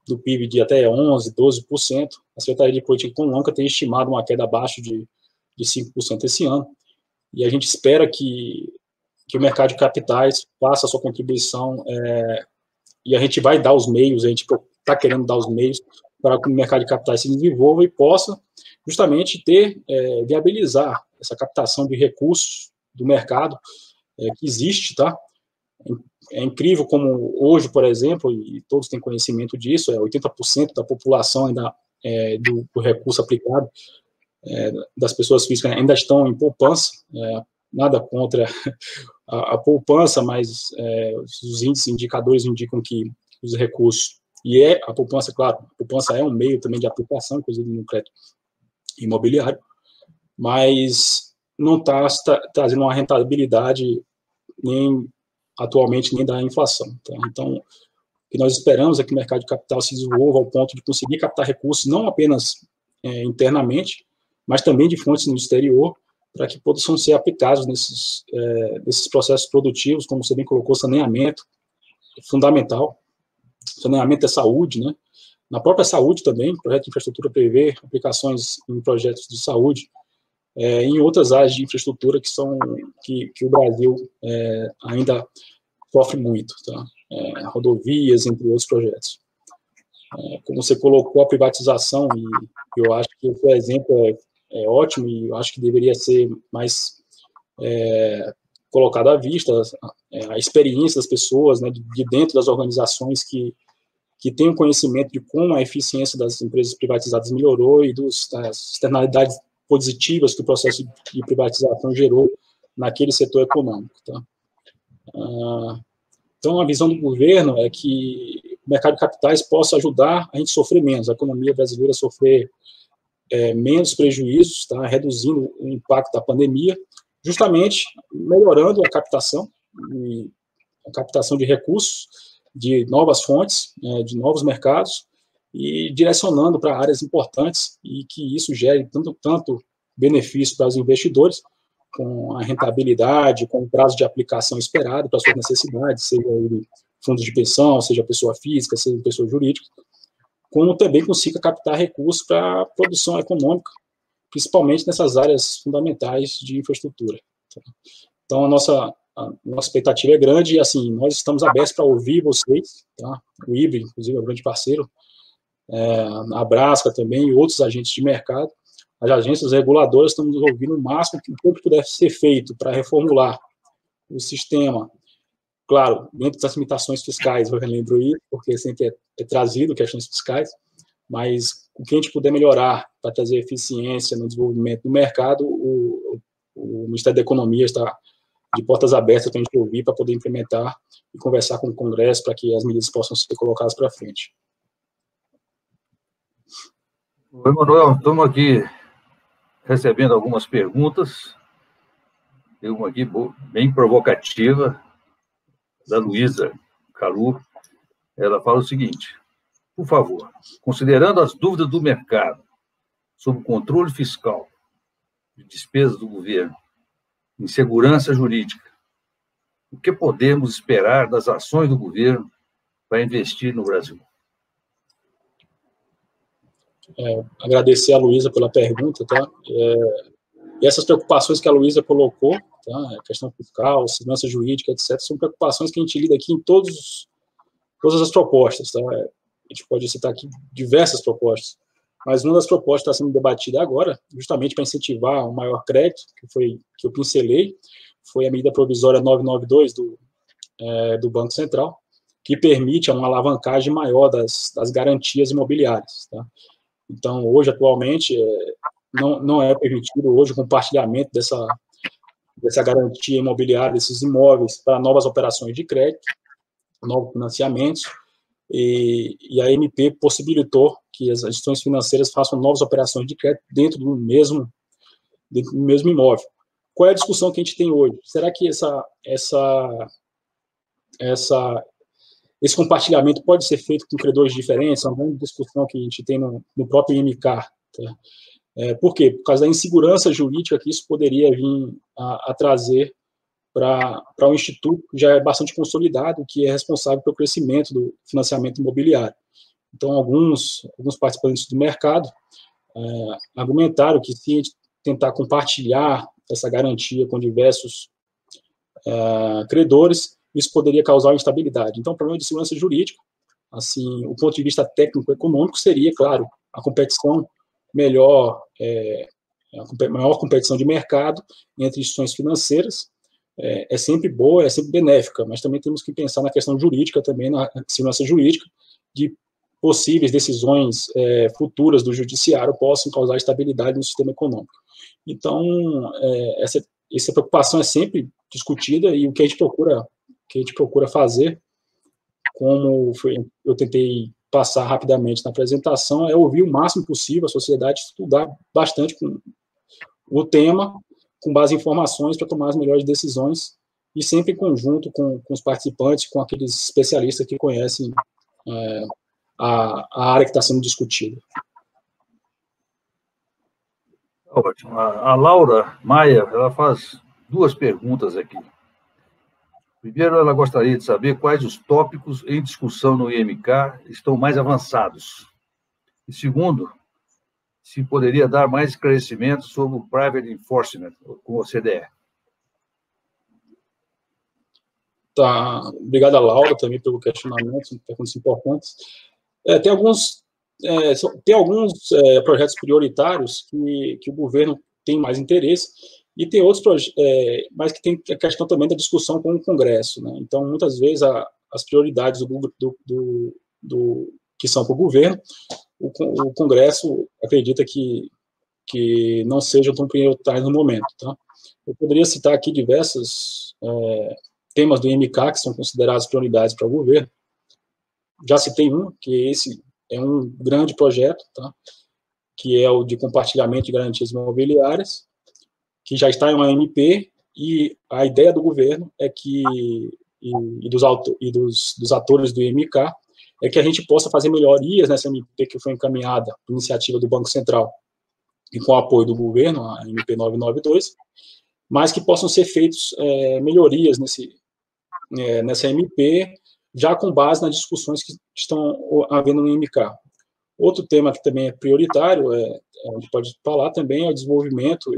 do PIB de até 11%, 12%, a Secretaria de Política Econômica tem estimado uma queda abaixo de 5% esse ano, e a gente espera que o mercado de capitais faça a sua contribuição, e a gente vai dar os meios, a gente está querendo dar os meios para que o mercado de capitais se desenvolva e possa justamente viabilizar essa captação de recursos do mercado que existe, tá? É incrível como hoje, por exemplo, e todos têm conhecimento disso, 80% da população ainda do recurso aplicado das pessoas físicas ainda estão em poupança, nada contra a poupança, mas os índices, indicadores indicam que os recursos, a poupança, claro, a poupança é um meio também de aplicação, inclusive no crédito imobiliário, mas não está trazendo uma rentabilidade atualmente nem da inflação. Tá? Então, o que nós esperamos é que o mercado de capital se desenvolva ao ponto de conseguir captar recursos não apenas internamente, mas também de fontes no exterior, para que possam ser aplicados nesses processos produtivos, como você bem colocou, saneamento, fundamental. Saneamento é saúde, né? Na própria saúde também, o projeto de infraestrutura prevê aplicações em projetos de saúde, em outras áreas de infraestrutura que o Brasil ainda sofre muito, tá? Rodovias, entre outros projetos. Como você colocou, a privatização, e eu acho que esse exemplo é ótimo, e eu acho que deveria ser mais colocado à vista, a experiência das pessoas, né, de dentro das organizações que têm um conhecimento de como a eficiência das empresas privatizadas melhorou e das externalidades positivas que o processo de privatização gerou naquele setor econômico. Tá? Então, a visão do governo é que o mercado de capitais possa ajudar a gente sofrer menos, a economia brasileira sofrer menos prejuízos, tá? Reduzindo o impacto da pandemia, justamente melhorando a captação de recursos, de novas fontes, de novos mercados, e direcionando para áreas importantes e que isso gere tanto benefício para os investidores, com a rentabilidade, com o prazo de aplicação esperado para suas necessidades, seja ele fundos de pensão, seja pessoa física, seja pessoa jurídica, como também consiga captar recursos para a produção econômica, principalmente nessas áreas fundamentais de infraestrutura. Então, a nossa a nossa expectativa é grande e, assim, nós estamos abertos para ouvir vocês, tá? O IBRE, inclusive, é um grande parceiro, a Abrasca também e outros agentes de mercado. As agências reguladoras estão nos ouvindo o máximo que puder ser feito para reformular o sistema. Claro, dentro das limitações fiscais, eu lembro isso, porque sempre é trazido questões fiscais, mas o que a gente puder melhorar para trazer eficiência no desenvolvimento do mercado, o Ministério da Economia está de portas abertas para a gente ouvir, para poder implementar e conversar com o Congresso para que as medidas possam ser colocadas para frente. Oi, Manuel, estamos aqui recebendo algumas perguntas. Tem uma aqui bem provocativa, da Luísa Calu. Ela fala o seguinte: por favor, considerando as dúvidas do mercado sobre o controle fiscal de despesas do governo, insegurança jurídica, o que podemos esperar das ações do governo para investir no Brasil? Agradecer a Luísa pela pergunta, tá? E essas preocupações que a Luísa colocou, tá? A questão fiscal, segurança jurídica, etc., são preocupações que a gente lida aqui em todas as propostas, tá? A gente pode citar aqui diversas propostas, mas uma das propostas que está sendo debatida agora, justamente para incentivar um maior crédito, que eu pincelei, foi a medida provisória 992 do Banco Central, que permite uma alavancagem maior das garantias imobiliárias, tá? Então, hoje, atualmente, não é permitido hoje o compartilhamento dessa garantia imobiliária, desses imóveis, para novas operações de crédito, novos financiamentos, e a MP possibilitou que as instituições financeiras façam novas operações de crédito dentro do mesmo imóvel. Qual é a discussão que a gente tem hoje? Será que esse compartilhamento pode ser feito com credores diferentes? É uma grande discussão que a gente tem no próprio IMK. Tá? Por quê? Por causa da insegurança jurídica que isso poderia vir a trazer para um instituto que já é bastante consolidado, que é responsável pelo crescimento do financiamento imobiliário. Então, alguns participantes do mercado argumentaram que se a gente tentar compartilhar essa garantia com diversos credores, isso poderia causar instabilidade. Então, o problema de segurança jurídica, assim, o ponto de vista técnico-econômico seria, claro, a competição maior competição de mercado entre instituições financeiras é sempre boa, é sempre benéfica, mas também temos que pensar na questão jurídica também, na segurança jurídica, de possíveis decisões futuras do judiciário possam causar estabilidade no sistema econômico. Então, essa preocupação é sempre discutida e o que a gente procura fazer, como eu tentei passar rapidamente na apresentação, é ouvir o máximo possível a sociedade, estudar bastante com o tema, com base em informações para tomar as melhores decisões e sempre em conjunto com os participantes, com aqueles especialistas que conhecem a área que está sendo discutida. Ótimo. A Laura Maia, ela faz duas perguntas aqui. Primeiro, ela gostaria de saber quais os tópicos em discussão no IMK estão mais avançados. E segundo, se poderia dar mais esclarecimentos sobre o Private Enforcement com o CDE. Tá, obrigado a Laura também pelo questionamento, são perguntas importantes. Tem alguns projetos prioritários que o governo tem mais interesse, e tem outros projetos, mas que tem a questão também da discussão com o Congresso, né? Então, muitas vezes, as prioridades que são para o governo, o Congresso acredita que não sejam tão prioritários no momento. Tá? Eu poderia citar aqui diversos temas do IMK que são considerados prioridades para o governo. Já citei que esse é um grande projeto, tá? Que é o de compartilhamento de garantias imobiliárias, que já está em uma MP, e a ideia do governo é que, dos atores do IMK, é que a gente possa fazer melhorias nessa MP que foi encaminhada por iniciativa do Banco Central e com o apoio do governo, a MP 992, mas que possam ser feitas melhorias nessa MP, já com base nas discussões que estão havendo no IMK. Outro tema que também é prioritário, a gente pode falar também, é o desenvolvimento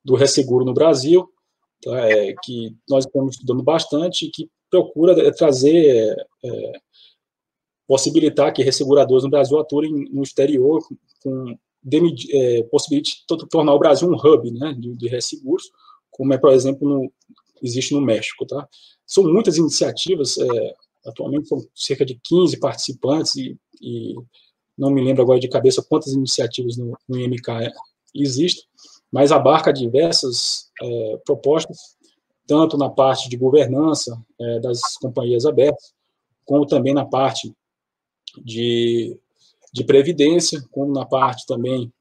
do resseguro no Brasil, tá? Que nós estamos estudando bastante e que procura trazer, possibilitar que resseguradoras no Brasil atuem no exterior, possibilite tornar o Brasil um hub, né, de resseguros, como por exemplo, existe no México. Tá? São muitas iniciativas, atualmente são cerca de 15 participantes, e não me lembro agora de cabeça quantas iniciativas no IMK existem, mas abarca diversas propostas, tanto na parte de governança das companhias abertas, como também na parte de previdência, como na parte também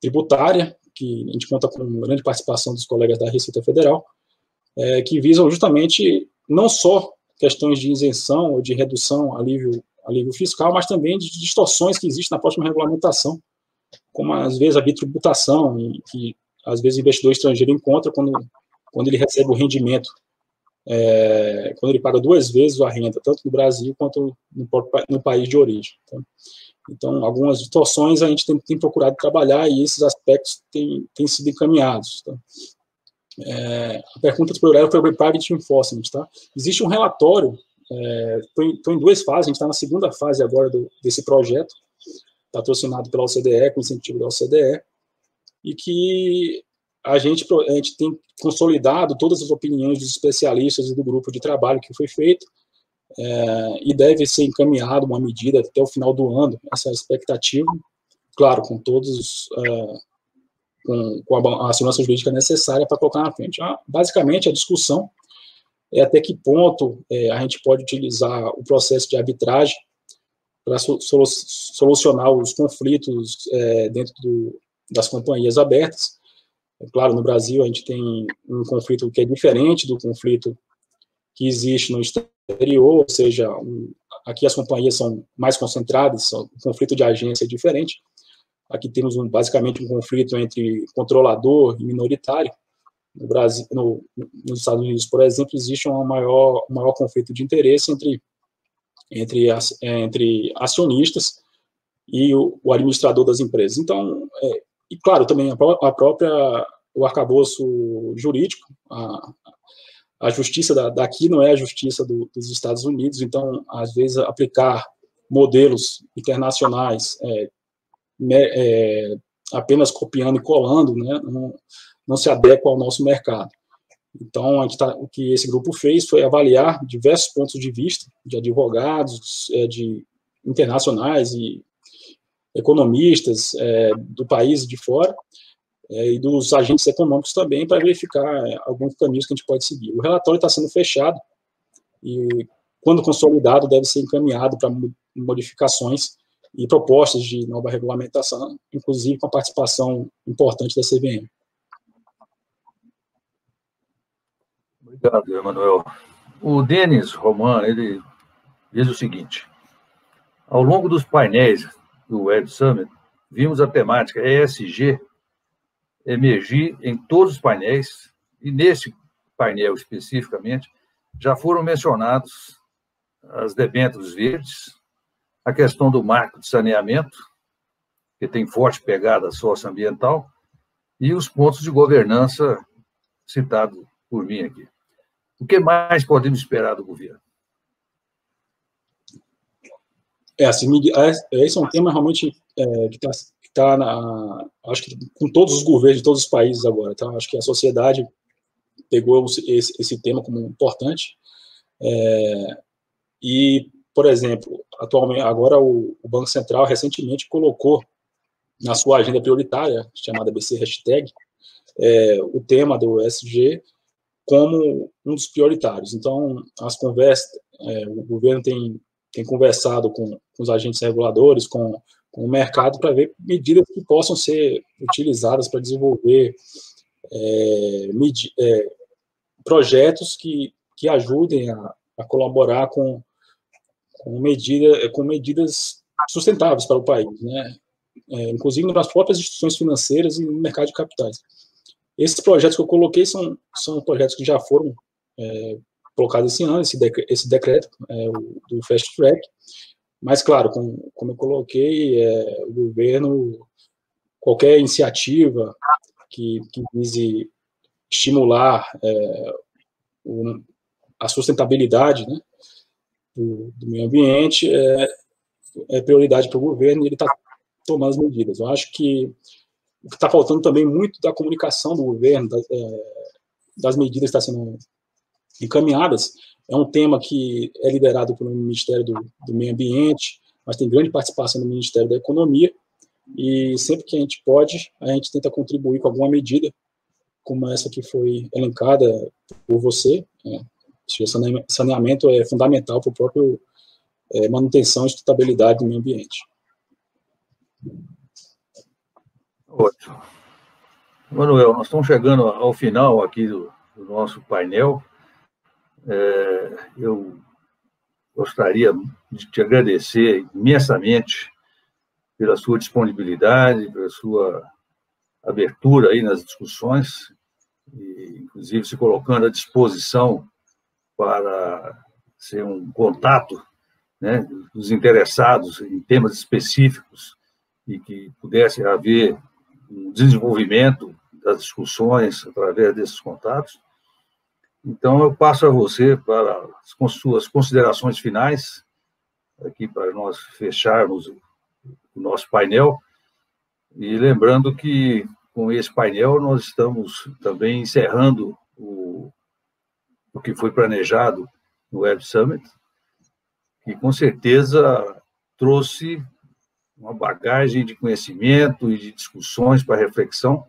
tributária, que a gente conta com grande participação dos colegas da Receita Federal, que visam justamente não só questões de isenção ou de redução, alívio fiscal, mas também de distorções que existem na próxima regulamentação, como às vezes a bitributação, que às vezes o investidor estrangeiro encontra quando ele recebe o rendimento, quando ele paga 2 vezes a renda, tanto no Brasil quanto no país de origem. Então, algumas distorções a gente tem procurado trabalhar, e esses aspectos têm sido encaminhados. Tá? A pergunta do programa foi sobre Private Enforcement. Tá? Existe um relatório, estou em 2 fases, a gente está na segunda fase agora desse projeto, patrocinado pela OCDE, com incentivo da OCDE, e que a gente tem consolidado todas as opiniões dos especialistas e do grupo de trabalho que foi feito, e deve ser encaminhado uma medida até o final do ano, essa é a expectativa, claro, com todos, com a segurança jurídica necessária para colocar na frente. Basicamente, a discussão é até que ponto a gente pode utilizar o processo de arbitragem para solucionar os conflitos dentro das companhias abertas. Claro, no Brasil a gente tem um conflito que é diferente do conflito que existe no exterior, ou seja, aqui as companhias são mais concentradas, o conflito de agência é diferente. Aqui temos basicamente um conflito entre controlador e minoritário. No Brasil, nos Estados Unidos, por exemplo, existe um maior conflito de interesse entre acionistas e o administrador das empresas. Então, e claro, também o arcabouço jurídico, a justiça daqui não é a justiça dos Estados Unidos, então, às vezes, aplicar modelos internacionais apenas copiando e colando, né, não se adequa ao nosso mercado. Então, o que esse grupo fez foi avaliar diversos pontos de vista de advogados, de internacionais e economistas do país e de fora, e dos agentes econômicos também, para verificar alguns caminhos que a gente pode seguir. O relatório está sendo fechado e, quando consolidado, deve ser encaminhado para modificações e propostas de nova regulamentação, inclusive com a participação importante da CVM. Obrigado, Emanuel. O Denis Roman, ele diz o seguinte: ao longo dos painéis do Web Summit, vimos a temática ESG emergir em todos os painéis, e nesse painel especificamente, já foram mencionados as debêntures verdes, a questão do marco de saneamento, que tem forte pegada socioambiental, e os pontos de governança citados por mim aqui. O que mais podemos esperar do governo? Esse é um tema realmente que está acho que com todos os governos de todos os países agora. Tá? Acho que a sociedade pegou esse tema como importante. E, por exemplo, atualmente, agora o Banco Central recentemente colocou na sua agenda prioritária, chamada BC Hashtag, o tema do ESG como um dos prioritários. Então, as conversas, o governo tem conversado com os agentes reguladores, com o mercado, para ver medidas que possam ser utilizadas para desenvolver projetos que ajudem a colaborar com medidas sustentáveis para o país, né? Inclusive nas próprias instituições financeiras e no mercado de capitais. Esses projetos que eu coloquei são projetos que já foram colocados esse ano, esse decreto do Fast Track, mas, claro, como eu coloquei, o governo, qualquer iniciativa que vise estimular a sustentabilidade, né, do meio ambiente é prioridade para o governo, e ele está tomando as medidas. Eu acho que o que está faltando também muito da comunicação do governo, das medidas que estão sendo encaminhadas. É um tema que é liderado pelo Ministério do Meio Ambiente, mas tem grande participação do Ministério da Economia, e sempre que a gente pode, a gente tenta contribuir com alguma medida, como essa que foi elencada por você. Saneamento é fundamental para a própria manutenção e sustentabilidade do meio ambiente. Ótimo. Manuel, nós estamos chegando ao final aqui do nosso painel. Eu gostaria de te agradecer imensamente pela sua disponibilidade, pela sua abertura aí nas discussões, e, inclusive, se colocando à disposição para ser um contato, né, dos interessados em temas específicos e que pudesse haver um desenvolvimento das discussões através desses contatos. Então, eu passo a você para as suas considerações finais, aqui para nós fecharmos o nosso painel, e lembrando que, com esse painel, nós estamos também encerrando o que foi planejado no Web Summit, que, com certeza, trouxe uma bagagem de conhecimento e de discussões para reflexão,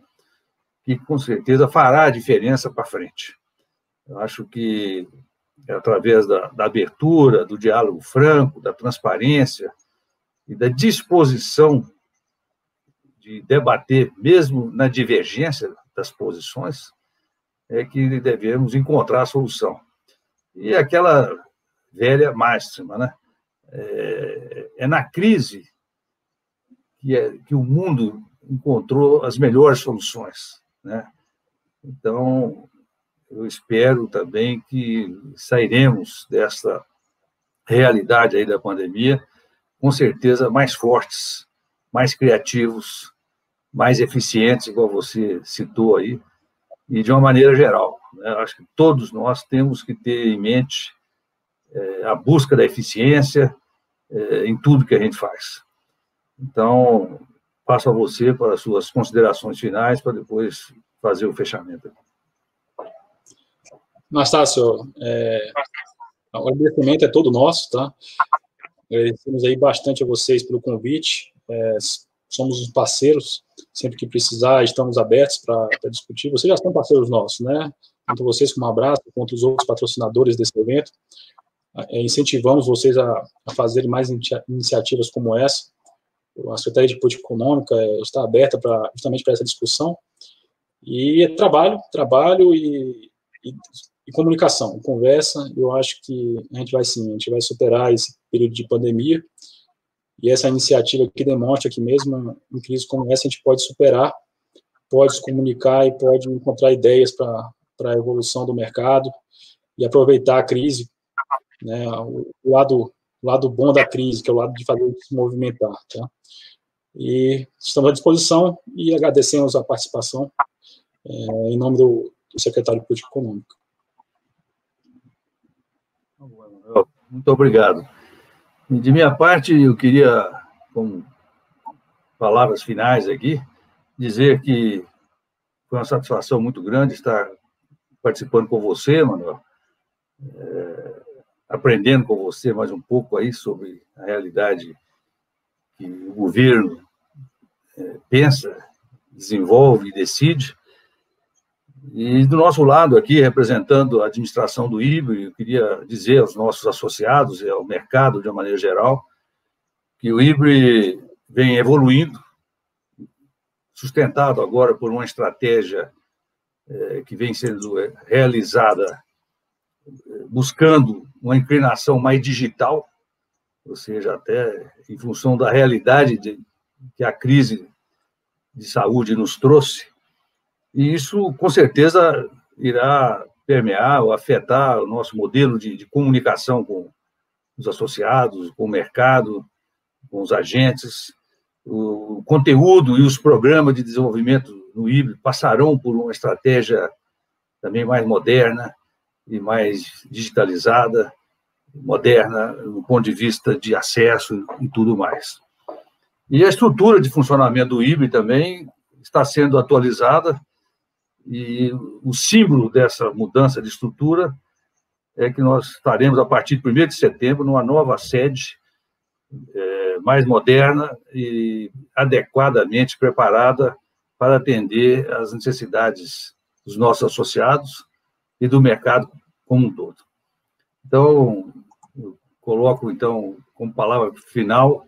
que, com certeza, fará a diferença para frente. Eu acho que, através da abertura, do diálogo franco, da transparência e da disposição de debater, mesmo na divergência das posições, é que devemos encontrar a solução. E aquela velha máxima, né? É na crise que o mundo encontrou as melhores soluções, né? Então, eu espero também que sairemos dessa realidade aí da pandemia, com certeza, mais fortes, mais criativos, mais eficientes, igual você citou aí, e de uma maneira geral, né? Acho que todos nós temos que ter em mente a busca da eficiência em tudo que a gente faz. Então, passo a você para as suas considerações finais, para depois fazer o fechamento. Anastácio, o agradecimento é todo nosso, tá? Agradecemos aí bastante a vocês pelo convite. Somos os parceiros, sempre que precisar, estamos abertos para discutir. Vocês já são parceiros nossos, né? Tanto vocês como um abraço, quanto os outros patrocinadores desse evento. Incentivamos vocês a fazerem mais iniciativas como essa. A Secretaria de Política Econômica está aberta justamente para essa discussão. E trabalho e comunicação, conversa. Eu acho que a gente vai superar esse período de pandemia, e essa iniciativa aqui demonstra que mesmo em crise como essa a gente pode superar, pode se comunicar e pode encontrar ideias para a evolução do mercado e aproveitar a crise, né, o lado bom da crise, que é o lado de fazer se movimentar, tá? E estamos à disposição e agradecemos a participação em nome do secretário de Política Econômica. Muito obrigado. De minha parte, eu queria, com palavras finais aqui, dizer que foi uma satisfação muito grande estar participando com você, Manuel, aprendendo com você mais um pouco aí sobre a realidade que o governo pensa, desenvolve e decide. E, do nosso lado aqui, representando a administração do IBRE, eu queria dizer aos nossos associados e ao mercado, de uma maneira geral, que o IBRE vem evoluindo, sustentado agora por uma estratégia que vem sendo realizada buscando uma inclinação mais digital, ou seja, até em função da realidade que a crise de saúde nos trouxe. E isso, com certeza, irá permear ou afetar o nosso modelo de comunicação com os associados, com o mercado, com os agentes. O conteúdo e os programas de desenvolvimento no IBRE passarão por uma estratégia também mais moderna e mais digitalizada, moderna do ponto de vista de acesso e tudo mais. E a estrutura de funcionamento do IBRE também está sendo atualizada, e o símbolo dessa mudança de estrutura é que nós estaremos, a partir de 1º de setembro, numa nova sede mais moderna e adequadamente preparada para atender às necessidades dos nossos associados e do mercado como um todo. Então, eu coloco, então, como palavra final,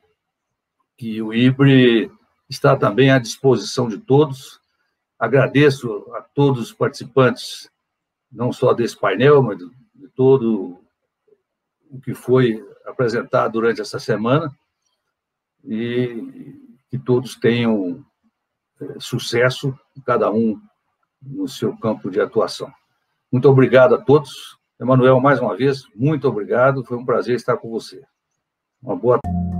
que o IBRE está também à disposição de todos. Agradeço a todos os participantes, não só desse painel, mas de todo o que foi apresentado durante essa semana, e que todos tenham sucesso, cada um no seu campo de atuação. Muito obrigado a todos. Emanuel, mais uma vez, muito obrigado. Foi um prazer estar com você. Uma boa tarde.